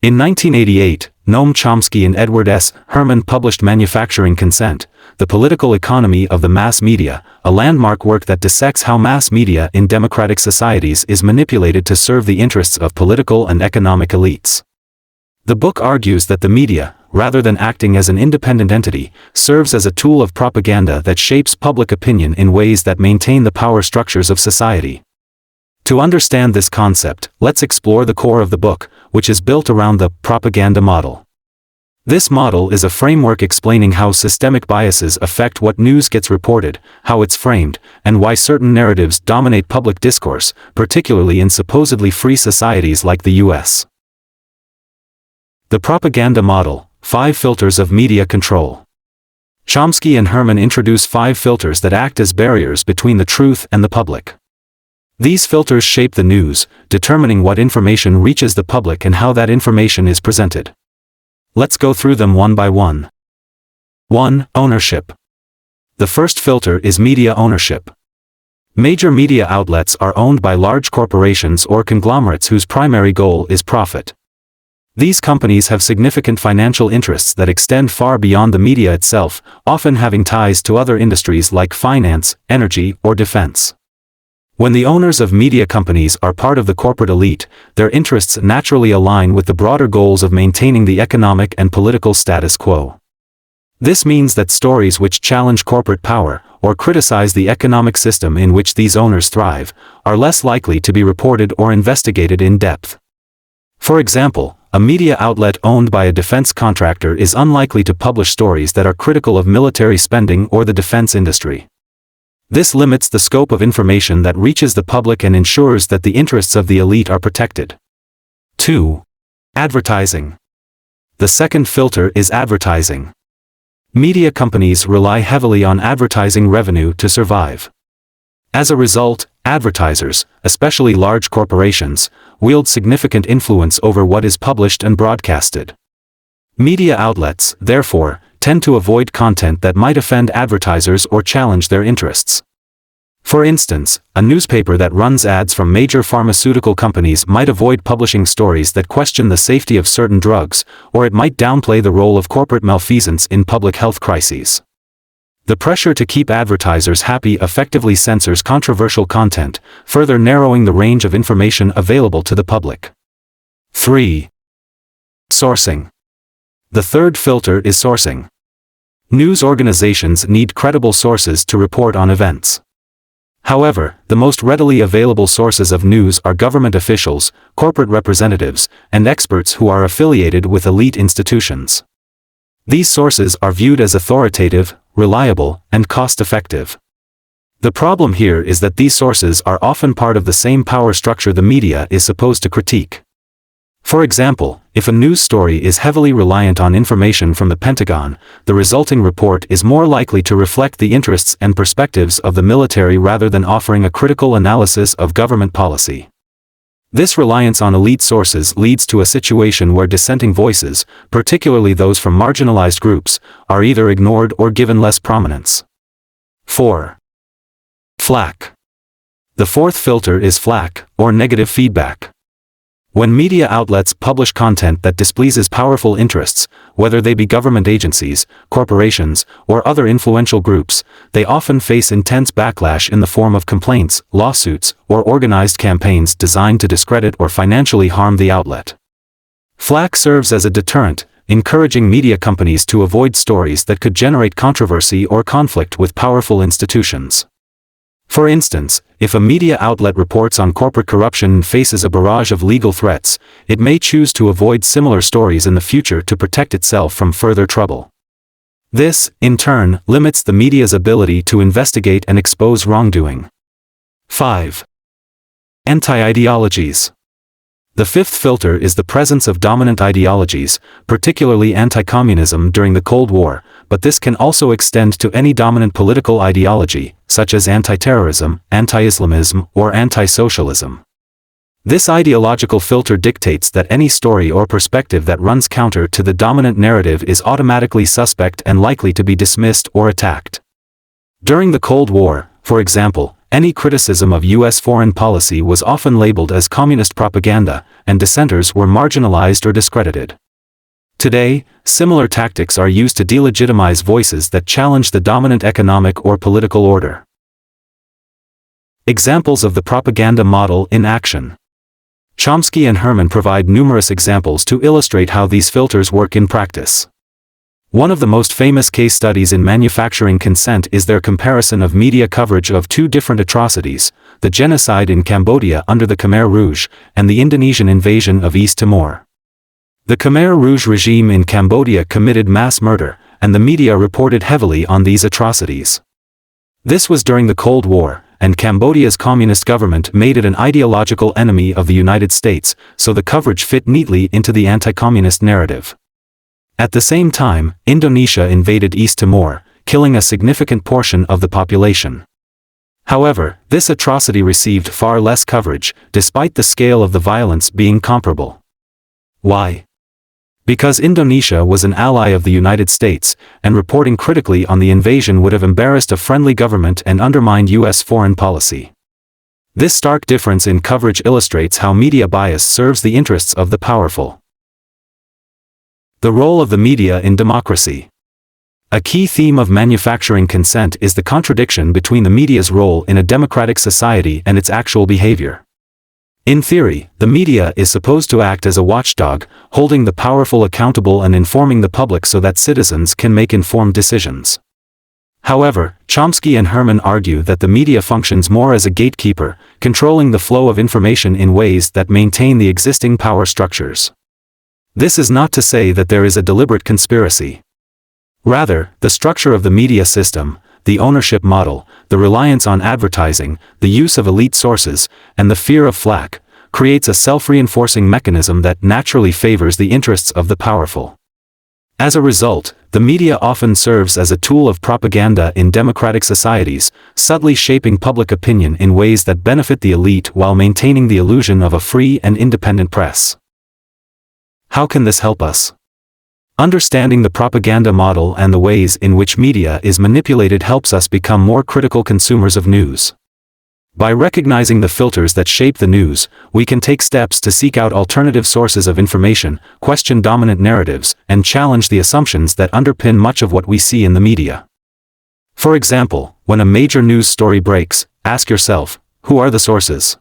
In 1988, Noam Chomsky and Edward S. Herman published Manufacturing Consent, The Political Economy of the Mass Media, a landmark work that dissects how mass media in democratic societies is manipulated to serve the interests of political and economic elites. The book argues that the media, rather than acting as an independent entity, serves as a tool of propaganda that shapes public opinion in ways that maintain the power structures of society. To understand this concept, let's explore the core of the book, which is built around the propaganda model. This model is a framework explaining how systemic biases affect what news gets reported, how it's framed, and why certain narratives dominate public discourse, particularly in supposedly free societies like the US. The propaganda model: 5 filters of media control. Chomsky and Herman introduce 5 filters that act as barriers between the truth and the public. These filters shape the news, determining what information reaches the public and how that information is presented. Let's go through them one by one. 1. Ownership. The first filter is media ownership. Major media outlets are owned by large corporations or conglomerates whose primary goal is profit. These companies have significant financial interests that extend far beyond the media itself, often having ties to other industries like finance, energy, or defense. When the owners of media companies are part of the corporate elite, their interests naturally align with the broader goals of maintaining the economic and political status quo. This means that stories which challenge corporate power, or criticize the economic system in which these owners thrive, are less likely to be reported or investigated in depth. For example, a media outlet owned by a defense contractor is unlikely to publish stories that are critical of military spending or the defense industry. This limits the scope of information that reaches the public and ensures that the interests of the elite are protected. 2. Advertising. The second filter is advertising. Media companies rely heavily on advertising revenue to survive. As a result, advertisers, especially large corporations, wield significant influence over what is published and broadcasted. Media outlets, therefore, tend to avoid content that might offend advertisers or challenge their interests. For instance, a newspaper that runs ads from major pharmaceutical companies might avoid publishing stories that question the safety of certain drugs, or it might downplay the role of corporate malfeasance in public health crises. The pressure to keep advertisers happy effectively censors controversial content, further narrowing the range of information available to the public. 3. Sourcing. The third filter is sourcing. News organizations need credible sources to report on events. However, the most readily available sources of news are government officials, corporate representatives, and experts who are affiliated with elite institutions. These sources are viewed as authoritative, reliable, and cost-effective. The problem here is that these sources are often part of the same power structure the media is supposed to critique. For example, if a news story is heavily reliant on information from the Pentagon, the resulting report is more likely to reflect the interests and perspectives of the military rather than offering a critical analysis of government policy. This reliance on elite sources leads to a situation where dissenting voices, particularly those from marginalized groups, are either ignored or given less prominence. 4. Flack. The fourth filter is flack, or negative feedback. When media outlets publish content that displeases powerful interests, whether they be government agencies, corporations, or other influential groups, they often face intense backlash in the form of complaints, lawsuits, or organized campaigns designed to discredit or financially harm the outlet. Flack serves as a deterrent, encouraging media companies to avoid stories that could generate controversy or conflict with powerful institutions. For instance, if a media outlet reports on corporate corruption and faces a barrage of legal threats, it may choose to avoid similar stories in the future to protect itself from further trouble. This, in turn, limits the media's ability to investigate and expose wrongdoing. 5. Anti-ideologies. The fifth filter is the presence of dominant ideologies, particularly anti-communism during the Cold War, but this can also extend to any dominant political ideology, such as anti-terrorism, anti-Islamism, or anti-socialism. This ideological filter dictates that any story or perspective that runs counter to the dominant narrative is automatically suspect and likely to be dismissed or attacked. During the Cold War, for example, any criticism of U.S. foreign policy was often labeled as communist propaganda, and dissenters were marginalized or discredited. Today, similar tactics are used to delegitimize voices that challenge the dominant economic or political order. Examples of the propaganda model in action. Chomsky and Herman provide numerous examples to illustrate how these filters work in practice. One of the most famous case studies in manufacturing consent is their comparison of media coverage of two different atrocities, the genocide in Cambodia under the Khmer Rouge, and the Indonesian invasion of East Timor. The Khmer Rouge regime in Cambodia committed mass murder, and the media reported heavily on these atrocities. This was during the Cold War, and Cambodia's communist government made it an ideological enemy of the United States, so the coverage fit neatly into the anti-communist narrative. At the same time, Indonesia invaded East Timor, killing a significant portion of the population. However, this atrocity received far less coverage, despite the scale of the violence being comparable. Why? Because Indonesia was an ally of the United States, and reporting critically on the invasion would have embarrassed a friendly government and undermined U.S. foreign policy. This stark difference in coverage illustrates how media bias serves the interests of the powerful. The role of the media in democracy. A key theme of manufacturing consent is the contradiction between the media's role in a democratic society and its actual behavior. In theory, the media is supposed to act as a watchdog, holding the powerful accountable and informing the public so that citizens can make informed decisions. However, Chomsky and Herman argue that the media functions more as a gatekeeper, controlling the flow of information in ways that maintain the existing power structures. This is not to say that there is a deliberate conspiracy. Rather, the structure of the media system, the ownership model, the reliance on advertising, the use of elite sources, and the fear of flack, creates a self-reinforcing mechanism that naturally favors the interests of the powerful. As a result, the media often serves as a tool of propaganda in democratic societies, subtly shaping public opinion in ways that benefit the elite while maintaining the illusion of a free and independent press. How can this help us? Understanding the propaganda model and the ways in which media is manipulated helps us become more critical consumers of news. By recognizing the filters that shape the news, we can take steps to seek out alternative sources of information, question dominant narratives, and challenge the assumptions that underpin much of what we see in the media. For example, when a major news story breaks, ask yourself, who are the sources?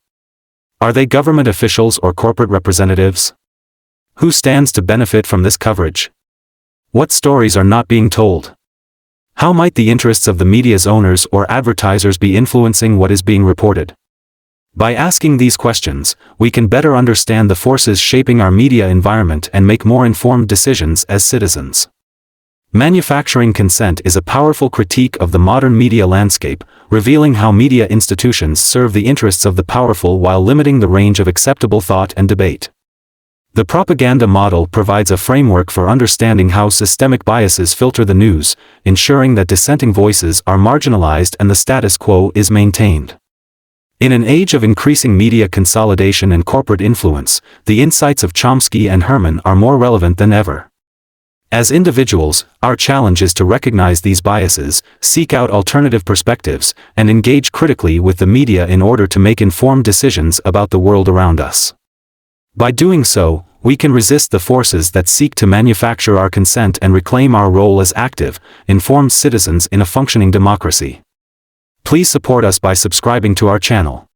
Are they government officials or corporate representatives? Who stands to benefit from this coverage? What stories are not being told? How might the interests of the media's owners or advertisers be influencing what is being reported? By asking these questions, we can better understand the forces shaping our media environment and make more informed decisions as citizens. Manufacturing consent is a powerful critique of the modern media landscape, revealing how media institutions serve the interests of the powerful while limiting the range of acceptable thought and debate. The propaganda model provides a framework for understanding how systemic biases filter the news, ensuring that dissenting voices are marginalized and the status quo is maintained. In an age of increasing media consolidation and corporate influence, the insights of Chomsky and Herman are more relevant than ever. As individuals, our challenge is to recognize these biases, seek out alternative perspectives, and engage critically with the media in order to make informed decisions about the world around us. By doing so, we can resist the forces that seek to manufacture our consent and reclaim our role as active, informed citizens in a functioning democracy. Please support us by subscribing to our channel.